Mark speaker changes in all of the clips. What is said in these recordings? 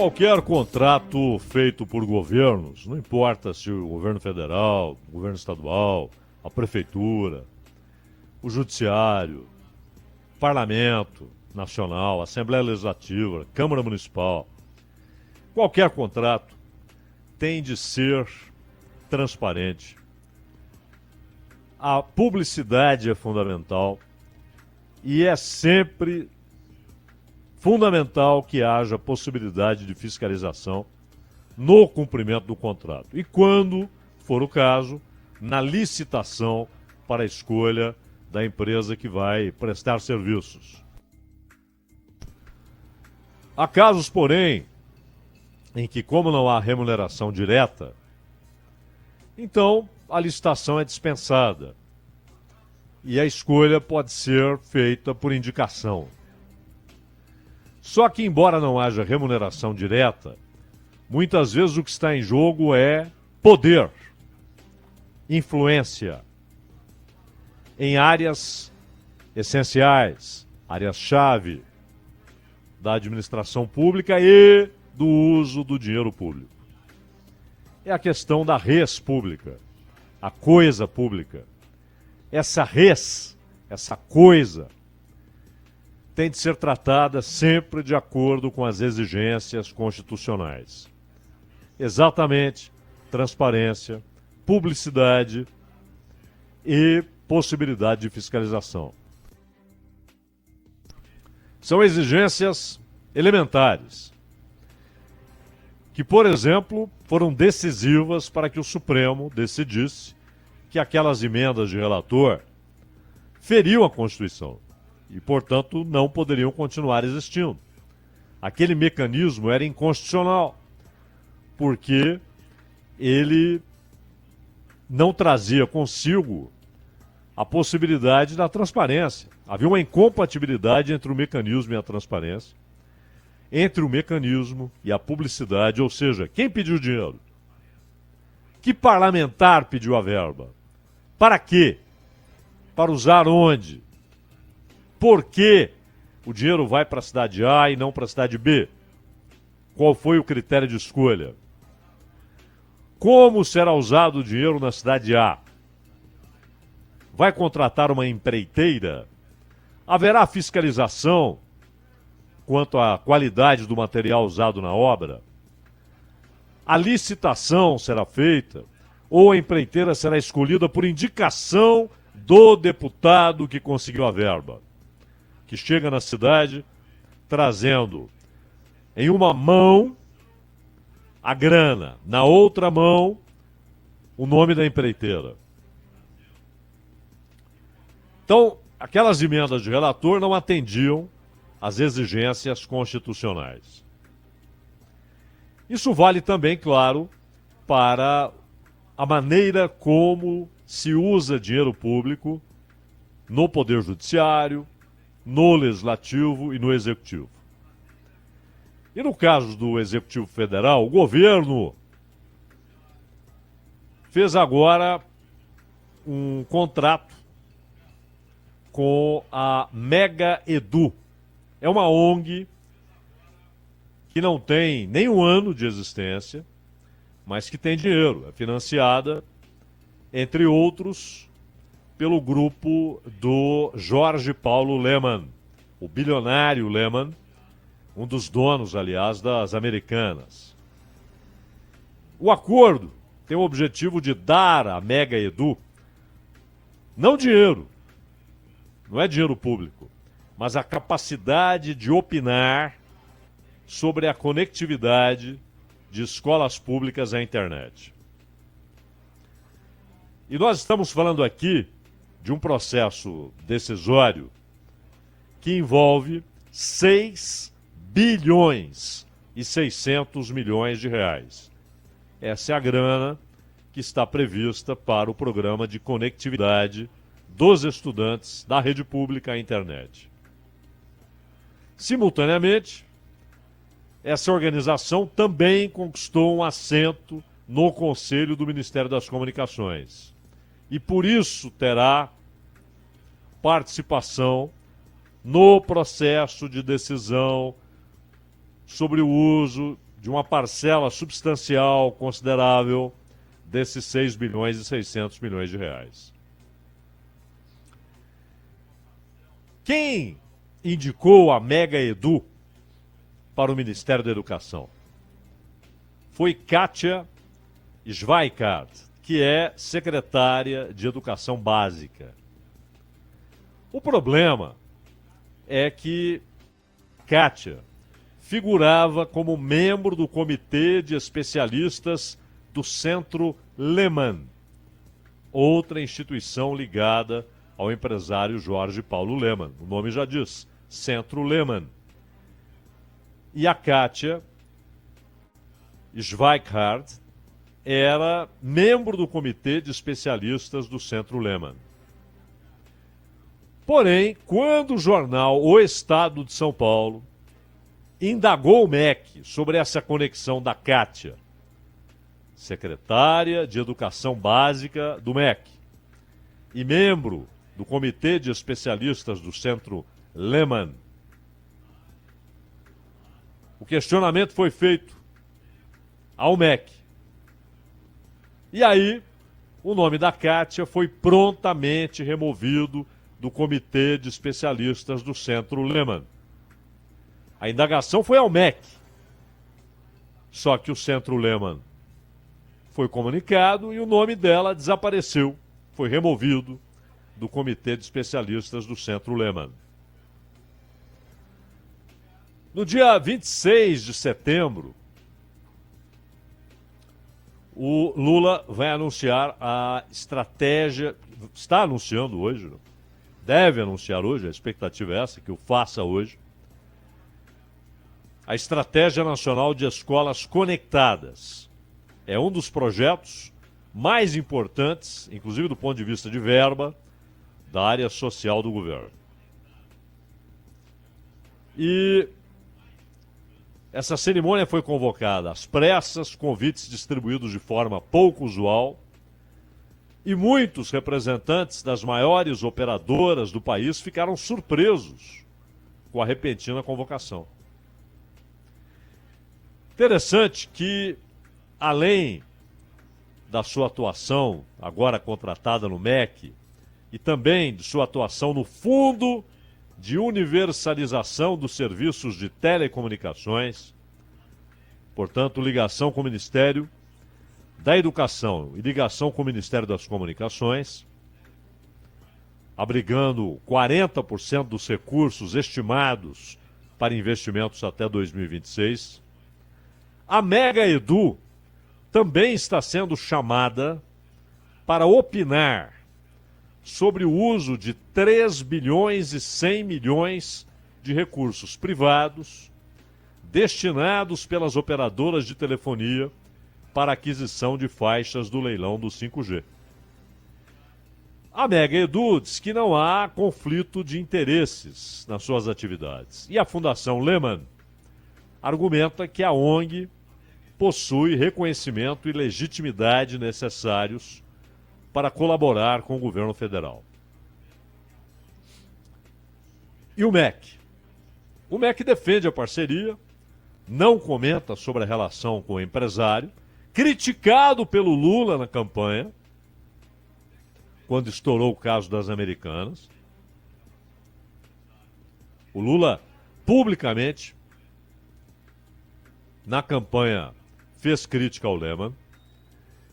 Speaker 1: Qualquer contrato feito por governos, não importa se o governo federal, o governo estadual, a prefeitura, o judiciário, parlamento nacional, Assembleia Legislativa, Câmara Municipal, qualquer contrato tem de ser transparente. A publicidade é fundamental e é sempre fundamental que haja possibilidade de fiscalização no cumprimento do contrato. E quando for o caso, na licitação para a escolha da empresa que vai prestar serviços. Há casos, porém, em que, como não há remuneração direta, então a licitação é dispensada e a escolha pode ser feita por indicação. Só que, embora não haja remuneração direta, muitas vezes o que está em jogo é poder, influência em áreas essenciais, áreas-chave da administração pública e do uso do dinheiro público. É a questão da res pública, a coisa pública. Essa res, essa coisa, tem de ser tratada sempre de acordo com as exigências constitucionais. Exatamente, transparência, publicidade e possibilidade de fiscalização. São exigências elementares, que, por exemplo, foram decisivas para que o Supremo decidisse que aquelas emendas de relator feriam a Constituição e, portanto, não poderiam continuar existindo. Aquele mecanismo era inconstitucional, porque ele não trazia consigo a possibilidade da transparência. Havia uma incompatibilidade entre o mecanismo e a transparência, entre o mecanismo e a publicidade, ou seja, quem pediu dinheiro? Que parlamentar pediu a verba? Para quê? Para usar onde? Por que o dinheiro vai para a cidade A e não para a cidade B? Qual foi o critério de escolha? Como será usado o dinheiro na cidade A? Vai contratar uma empreiteira? Haverá fiscalização quanto à qualidade do material usado na obra? A licitação será feita ou a empreiteira será escolhida por indicação do deputado que conseguiu a verba, que chega na cidade trazendo em uma mão a grana, na outra mão o nome da empreiteira. Então, aquelas emendas de relator não atendiam às exigências constitucionais. Isso vale também, claro, para a maneira como se usa dinheiro público no Poder Judiciário, no Legislativo e no Executivo. E no caso do Executivo Federal, o governo fez agora um contrato com a Mega Edu. É uma ONG que não tem nem um ano de existência, mas que tem dinheiro. É financiada, entre outros, pelo grupo do Jorge Paulo Lemann, o bilionário Lemann, um dos donos, aliás, das Americanas. O acordo tem o objetivo de dar à Mega Edu não dinheiro, não é dinheiro público, mas a capacidade de opinar sobre a conectividade de escolas públicas à internet. E nós estamos falando aqui de um processo decisório que envolve 6 bilhões e 600 milhões de reais. Essa é a grana que está prevista para o programa de conectividade dos estudantes da rede pública à internet. Simultaneamente, essa organização também conquistou um assento no Conselho do Ministério das Comunicações. E por isso terá participação no processo de decisão sobre o uso de uma parcela substancial, considerável, desses 6 bilhões e 600 milhões de reais. Quem indicou a Mega Edu para o Ministério da Educação foi Kátia Schweikart, que é secretária de Educação Básica. O problema é que Kátia figurava como membro do Comitê de Especialistas do Centro Lehman, outra instituição ligada ao empresário Jorge Paulo Lemann. O nome já diz, Centro Lehman. E a Kátia Schweikart era membro do Comitê de Especialistas do Centro Lehman. Porém, quando o jornal O Estado de São Paulo indagou o MEC sobre essa conexão da Kátia, secretária de Educação Básica do MEC e membro do Comitê de Especialistas do Centro Lehman, o questionamento foi feito ao MEC. E aí, o nome da Kátia foi prontamente removido do Comitê de Especialistas do Centro Lehman. A indagação foi ao MEC. Só que o Centro Lehman foi comunicado e o nome dela desapareceu, foi removido do Comitê de Especialistas do Centro Lehman. No dia 26 de setembro, o Lula vai anunciar a estratégia, está anunciando hoje, deve anunciar hoje, a expectativa é essa, que o faça hoje, a Estratégia Nacional de Escolas Conectadas. É um dos projetos mais importantes, inclusive do ponto de vista de verba, da área social do governo. E essa cerimônia foi convocada às pressas, convites distribuídos de forma pouco usual, e muitos representantes das maiores operadoras do país ficaram surpresos com a repentina convocação. Interessante que, além da sua atuação, agora contratada no MEC, e também de sua atuação no Fundo de Universalização dos Serviços de Telecomunicações, portanto, ligação com o Ministério da Educação e ligação com o Ministério das Comunicações, abrigando 40% dos recursos estimados para investimentos até 2026, a Mega Edu também está sendo chamada para opinar sobre o uso de 3 bilhões e 100 milhões de recursos privados destinados pelas operadoras de telefonia para aquisição de faixas do leilão do 5G. A Mega Edu diz que não há conflito de interesses nas suas atividades. E a Fundação Lehman argumenta que a ONG possui reconhecimento e legitimidade necessários para colaborar com o governo federal. E o MEC? O MEC defende a parceria, não comenta sobre a relação com o empresário, criticado pelo Lula na campanha, quando estourou o caso das Americanas. O Lula, publicamente, na campanha, fez crítica ao Lehman.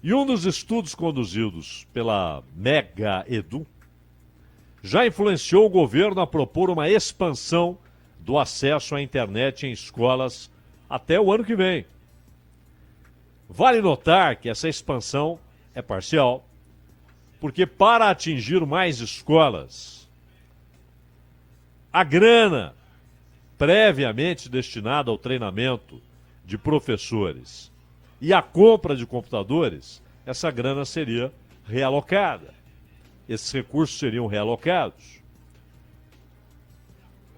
Speaker 1: E um dos estudos conduzidos pela Mega Edu já influenciou o governo a propor uma expansão do acesso à internet em escolas até o ano que vem. Vale notar que essa expansão é parcial, porque para atingir mais escolas, a grana previamente destinada ao treinamento de professores e a compra de computadores, essa grana seria realocada. Esses recursos seriam realocados.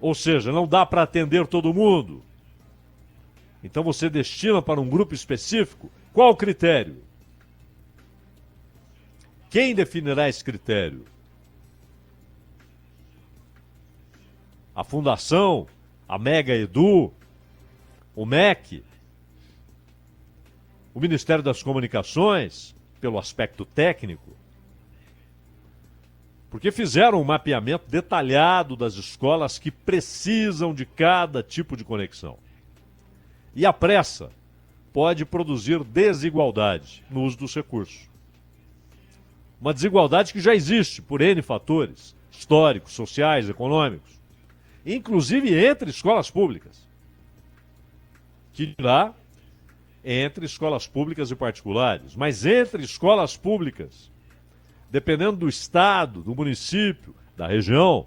Speaker 1: Ou seja, não dá para atender todo mundo. Então você destina para um grupo específico. Qual o critério? Quem definirá esse critério? A Fundação, a Mega Edu, o MEC? o Ministério das Comunicações, pelo aspecto técnico, porque fizeram um mapeamento detalhado das escolas que precisam de cada tipo de conexão. E a pressa pode produzir desigualdade no uso dos recursos. Uma desigualdade que já existe por N fatores, históricos, sociais, econômicos, inclusive entre escolas públicas. Que dirá entre escolas públicas e particulares, mas entre escolas públicas, dependendo do estado, do município, da região,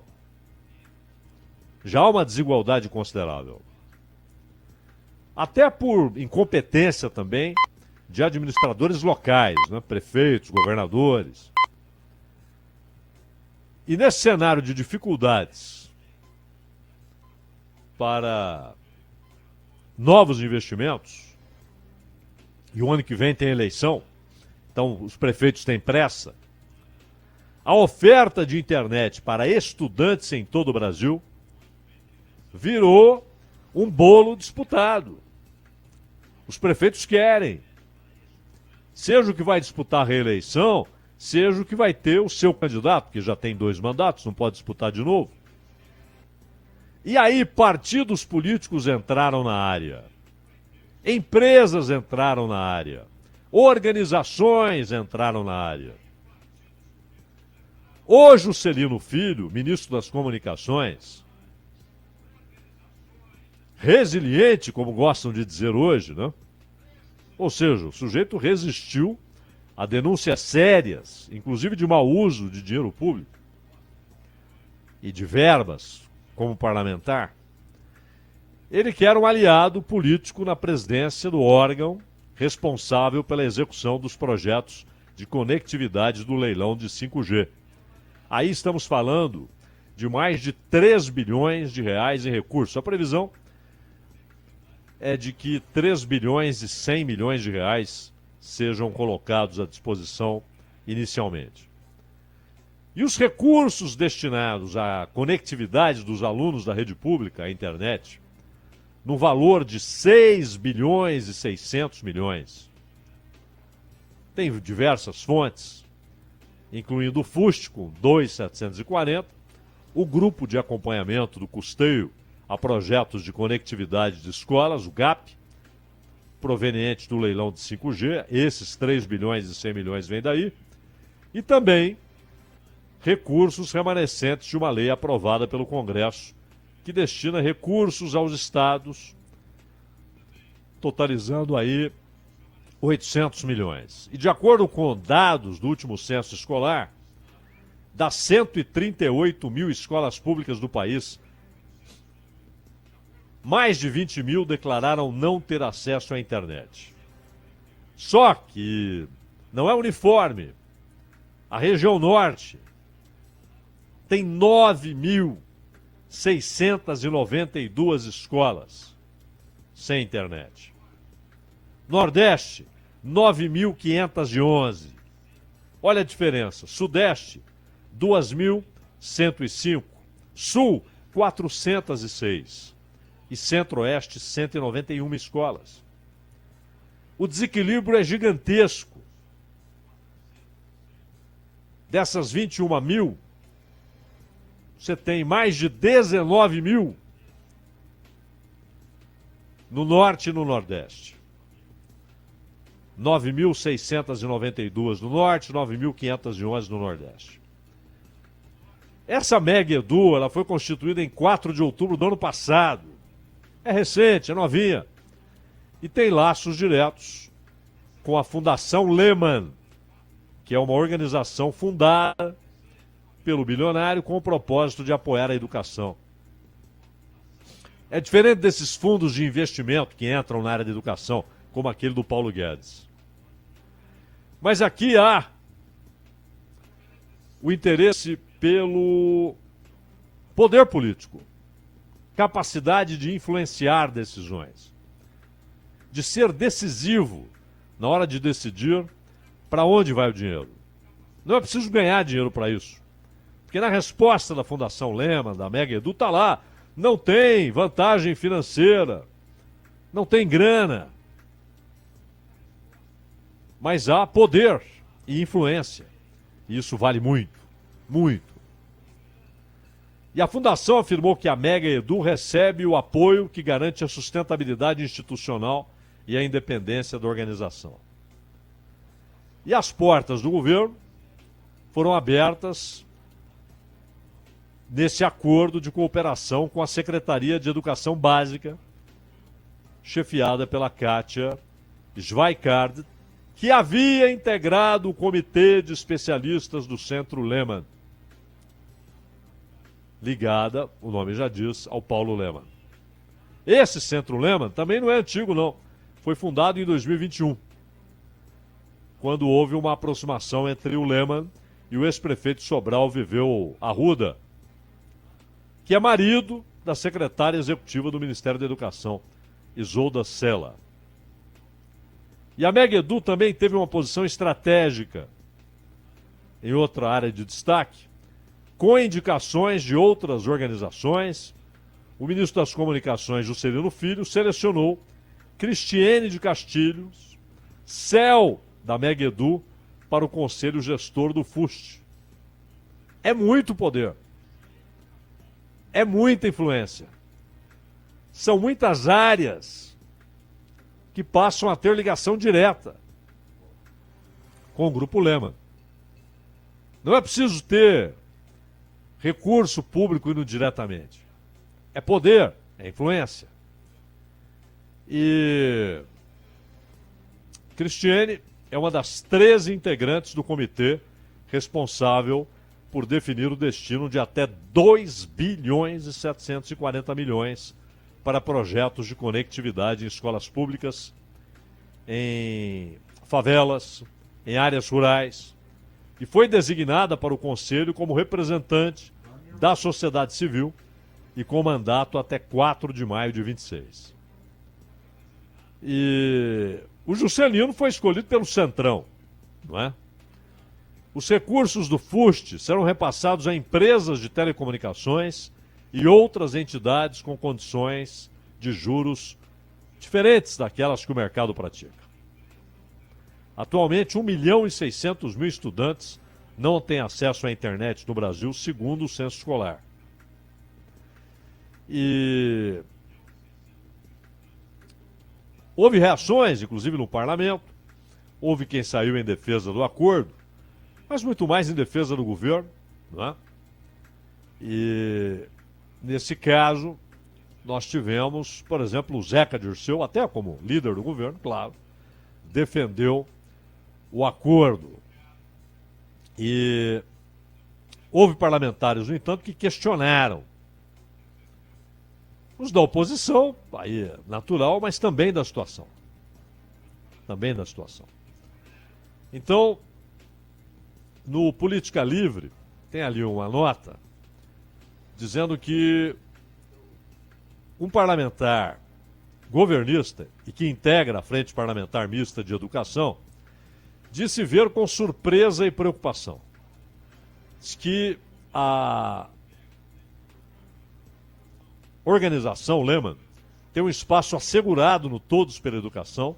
Speaker 1: já há uma desigualdade considerável. Até por incompetência também de administradores locais, né? Prefeitos, governadores. E nesse cenário de dificuldades para novos investimentos, e o ano que vem tem eleição, então os prefeitos têm pressa, a oferta de internet para estudantes em todo o Brasil virou um bolo disputado. Os prefeitos querem, seja o que vai disputar a reeleição, seja o que vai ter o seu candidato, que já tem 2 mandatos, não pode disputar de novo. E aí partidos políticos entraram na área, empresas entraram na área, organizações entraram na área. Hoje o Celino Filho, ministro das Comunicações, resiliente, como gostam de dizer hoje, né? Ou seja, o sujeito resistiu a denúncias sérias, inclusive de mau uso de dinheiro público e de verbas como parlamentar. Ele quer um aliado político na presidência do órgão responsável pela execução dos projetos de conectividade do leilão de 5G. Aí estamos falando de mais de 3 bilhões de reais em recursos. A previsão é de que 3 bilhões e 100 milhões de reais sejam colocados à disposição inicialmente. E os recursos destinados à conectividade dos alunos da rede pública à internet, no valor de 6 bilhões e 600 milhões. Tem diversas fontes, incluindo o FUST, com 2.740, o Grupo de Acompanhamento do Custeio a Projetos de Conectividade de Escolas, o GAP, proveniente do leilão de 5G, esses 3 bilhões e 100 milhões vêm daí, e também recursos remanescentes de uma lei aprovada pelo Congresso, que destina recursos aos estados, totalizando aí 800 milhões. E de acordo com dados do último censo escolar, das 138 mil escolas públicas do país, mais de 20 mil declararam não ter acesso à internet. Só que não é uniforme. A região norte tem 9.692 escolas sem internet. Nordeste, 9.511. Olha a diferença. Sudeste, 2.105. Sul, 406. E Centro-Oeste, 191 escolas. O desequilíbrio é gigantesco. Dessas 21 mil, você tem mais de 19 mil no Norte e no Nordeste. 9.692 no Norte, 9.511 no Nordeste. Essa Mega Edu, ela foi constituída em 4 de outubro do ano passado. É recente, é novinha. E tem laços diretos com a Fundação Lehman, que é uma organização fundada pelo bilionário com o propósito de apoiar a educação. É diferente desses fundos de investimento que entram na área da educação, como aquele do Paulo Guedes. Mas aqui há o interesse pelo poder político, capacidade de influenciar decisões, de ser decisivo na hora de decidir para onde vai o dinheiro. Não é preciso ganhar dinheiro para isso. Porque na resposta da Fundação Lehman, da Mega Edu, está lá, não tem vantagem financeira, não tem grana. mas há poder e influência. E isso vale muito, muito. E a Fundação afirmou que a Mega Edu recebe o apoio que garante a sustentabilidade institucional e a independência da organização. E as portas do governo foram abertas nesse acordo de cooperação com a Secretaria de Educação Básica, chefiada pela Kátia Schweikart, que havia integrado o comitê de especialistas do Centro Lehman, ligada, o nome já diz, ao Paulo Lehman. Esse Centro Lehman também não é antigo, não. Foi fundado em 2021, quando houve uma aproximação entre o Lehman e o ex-prefeito de Sobral, Viveu Arruda, que é marido da secretária executiva do Ministério da Educação, Isolda Sela. E a Mega Edu também teve uma posição estratégica em outra área de destaque, com indicações de outras organizações. O ministro das Comunicações, Juscelino Filho, selecionou Cristiane de Castilhos, CEL da Mega Edu, para o conselho gestor do FUST. É muito poder. É muita influência. São muitas áreas que passam a ter ligação direta com o Grupo Lehman. Não é preciso ter recurso público indo diretamente. É poder, é influência. E Cristiane é uma das 13 integrantes do comitê responsável por definir o destino de até 2 bilhões e 740 milhões para projetos de conectividade em escolas públicas, em favelas, em áreas rurais, e foi designada para o Conselho como representante da sociedade civil e com mandato até 4 de maio de 26. E o Juscelino foi escolhido pelo Centrão, não é? Os recursos do FUST serão repassados a empresas de telecomunicações e outras entidades com condições de juros diferentes daquelas que o mercado pratica. Atualmente, 1.600.000 estudantes não têm acesso à internet no Brasil, segundo o censo escolar. E houve reações, inclusive no parlamento, houve quem saiu em defesa do acordo, mas muito mais em defesa do governo, não é? E nesse caso, nós tivemos, por exemplo, o Zeca Dirceu, até como líder do governo, claro, defendeu o acordo. E houve parlamentares, no entanto, que questionaram. Os da oposição, aí é natural, mas também da situação. Também da situação. Então, no Política Livre, tem ali uma nota dizendo que um parlamentar governista e que integra a Frente Parlamentar Mista de Educação disse ver com surpresa e preocupação. Diz que a organização Lehman tem um espaço assegurado no Todos pela Educação,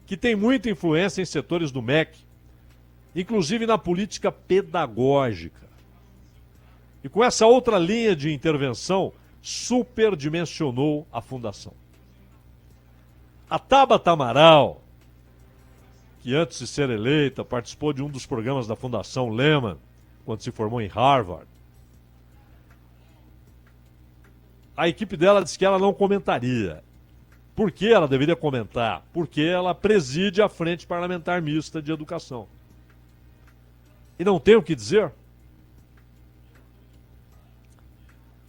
Speaker 1: que tem muita influência em setores do MEC, inclusive na política pedagógica. E com essa outra linha de intervenção, superdimensionou a fundação. A Tabata Amaral, que antes de ser eleita, participou de um dos programas da Fundação Lehman, quando se formou em Harvard. A equipe dela disse que ela não comentaria. Por que ela deveria comentar? Porque ela preside a Frente Parlamentar Mista de Educação. E não tem o que dizer?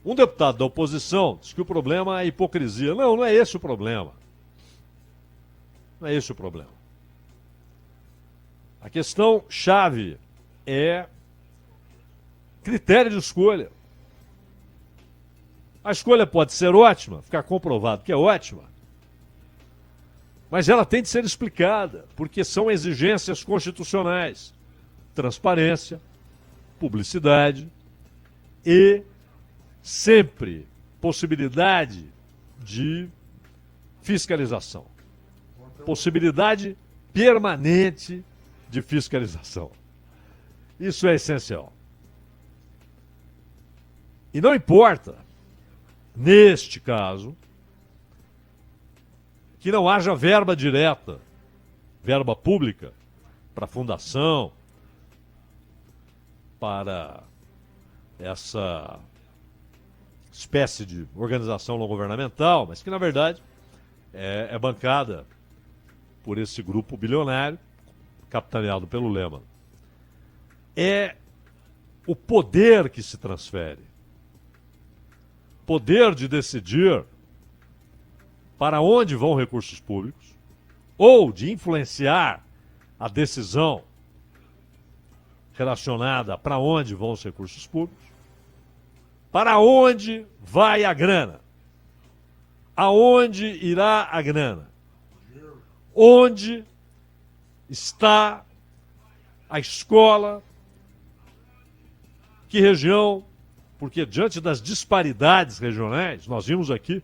Speaker 1: Um deputado da oposição diz que o problema é a hipocrisia. Não, não é esse o problema. Não é esse o problema. A questão chave é critério de escolha. A escolha pode ser ótima, ficar comprovado que é ótima, mas ela tem de ser explicada, porque são exigências constitucionais. Transparência, publicidade e sempre possibilidade de fiscalização. Possibilidade permanente de fiscalização. Isso é essencial. E não importa, neste caso, que não haja verba direta, verba pública, para a fundação, para essa espécie de organização não governamental, mas que, na verdade, é bancada por esse grupo bilionário, capitaneado pelo Lehman. É o poder que se transfere. Poder de decidir para onde vão recursos públicos, ou de influenciar a decisão relacionada para onde vão os recursos públicos, para onde vai a grana, aonde irá a grana, onde está a escola, que região, porque diante das disparidades regionais, nós vimos aqui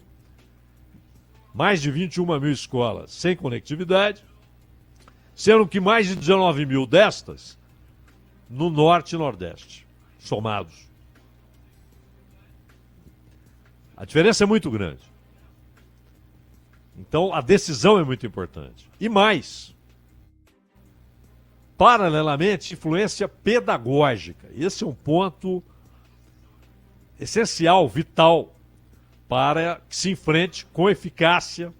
Speaker 1: mais de 21 mil escolas sem conectividade, sendo que mais de 19 mil destas no Norte e Nordeste, somados. A diferença é muito grande. Então, a decisão é muito importante. E mais, paralelamente, influência pedagógica. Esse é um ponto essencial, vital, para que se enfrente com eficácia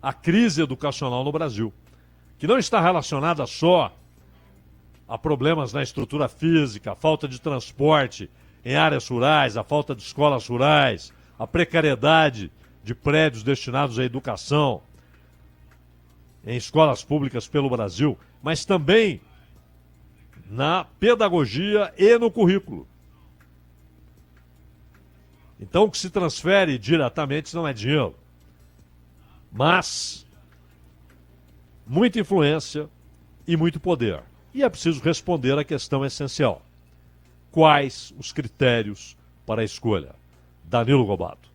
Speaker 1: a crise educacional no Brasil, que não está relacionada só a problemas na estrutura física, a falta de transporte em áreas rurais, a falta de escolas rurais, a precariedade de prédios destinados à educação em escolas públicas pelo Brasil, mas também na pedagogia e no currículo. Então, o que se transfere diretamente não é dinheiro, mas muita influência e muito poder. E é preciso responder à questão essencial: quais os critérios para a escolha? Danilo Gobato.